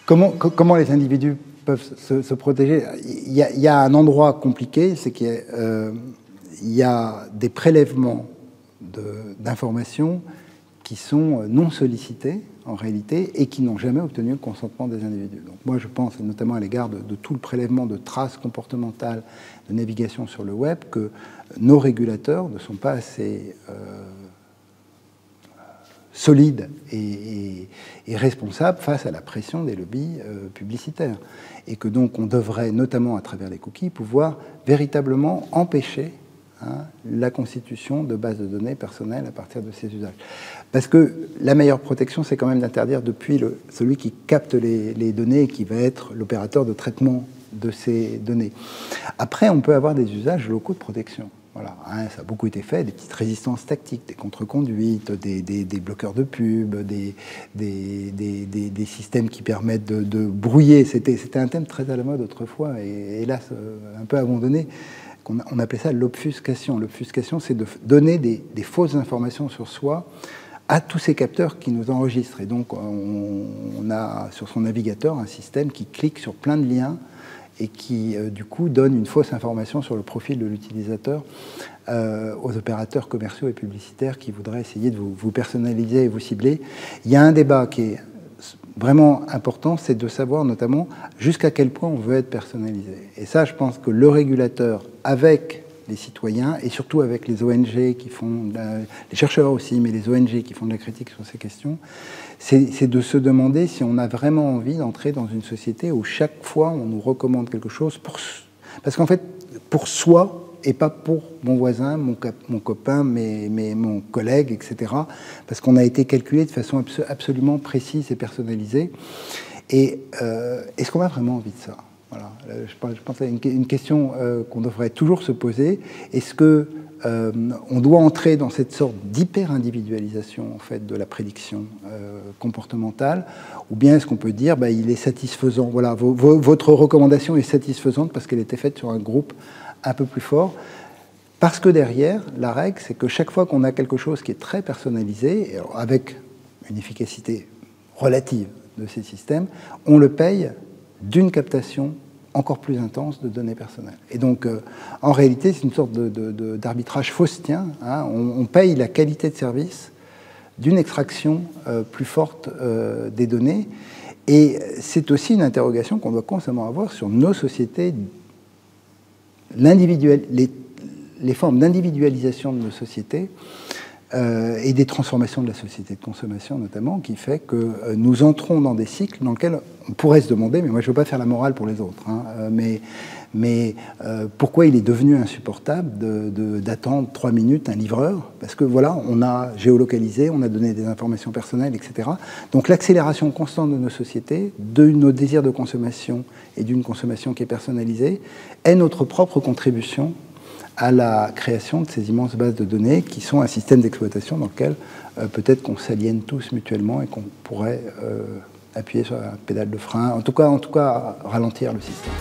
Comment les individus peuvent se protéger? Il y a un endroit compliqué, c'est qu'il y a des prélèvements d'informations qui sont non sollicités en réalité et qui n'ont jamais obtenu le consentement des individus. Donc moi je pense notamment à l'égard de tout le prélèvement de traces comportementales de navigation sur le web que nos régulateurs ne sont pas assez solides et responsables face à la pression des lobbies publicitaires. Et que donc on devrait, notamment à travers les cookies, pouvoir véritablement empêcher la constitution de bases de données personnelles à partir de ces usages. Parce que la meilleure protection, c'est quand même d'interdire depuis celui qui capte les données et qui va être l'opérateur de traitement de ces données. Après, on peut avoir des usages locaux de protection. Voilà, ça a beaucoup été fait, des petites résistances tactiques, des contre-conduites, des bloqueurs de pub, des systèmes qui permettent de brouiller. C'était un thème très à la mode autrefois et hélas un peu abandonné. On appelait ça l'obfuscation. L'obfuscation, c'est de donner des fausses informations sur soi à tous ces capteurs qui nous enregistrent. Et donc, on a sur son navigateur un système qui clique sur plein de liens et qui, du coup, donne une fausse information sur le profil de l'utilisateur aux opérateurs commerciaux et publicitaires qui voudraient essayer de vous personnaliser et vous cibler. Il y a un débat qui est vraiment important, c'est de savoir notamment jusqu'à quel point on veut être personnalisé. Et ça, je pense que le régulateur, avec les citoyens et surtout avec les ONG qui font, les chercheurs aussi, mais les ONG qui font de la critique sur ces questions, c'est de se demander si on a vraiment envie d'entrer dans une société où chaque fois on nous recommande quelque chose parce qu'en fait, pour soi, et pas pour mon voisin, mon copain, mon collègue, etc. Parce qu'on a été calculé de façon absolument précise et personnalisée. Et est-ce qu'on a vraiment envie de ça? Voilà. Je pense à une question qu'on devrait toujours se poser. Est-ce que on doit entrer dans cette sorte d'hyper-individualisation en fait, de la prédiction comportementale, ou bien est-ce qu'on peut dire il est satisfaisant, voilà, votre recommandation est satisfaisante parce qu'elle était faite sur un groupe un peu plus fort, parce que derrière, la règle, c'est que chaque fois qu'on a quelque chose qui est très personnalisé, avec une efficacité relative de ces systèmes, on le paye d'une captation encore plus intense de données personnelles. Et donc, en réalité, c'est une sorte d'arbitrage faustien. On paye la qualité de service d'une extraction plus forte des données. Et c'est aussi une interrogation qu'on doit constamment avoir sur nos sociétés, les formes d'individualisation de nos sociétés et des transformations de la société de consommation notamment, qui fait que nous entrons dans des cycles dans lesquels on pourrait se demander, mais moi je ne veux pas faire la morale pour les autres, mais pourquoi il est devenu insupportable d'attendre 3 minutes un livreur? Parce que voilà, on a géolocalisé, on a donné des informations personnelles, etc. Donc l'accélération constante de nos sociétés, de nos désirs de consommation et d'une consommation qui est personnalisée, est notre propre contribution à la création de ces immenses bases de données qui sont un système d'exploitation dans lequel peut-être qu'on s'aliène tous mutuellement et qu'on pourrait appuyer sur la pédale de frein, en tout cas ralentir le système.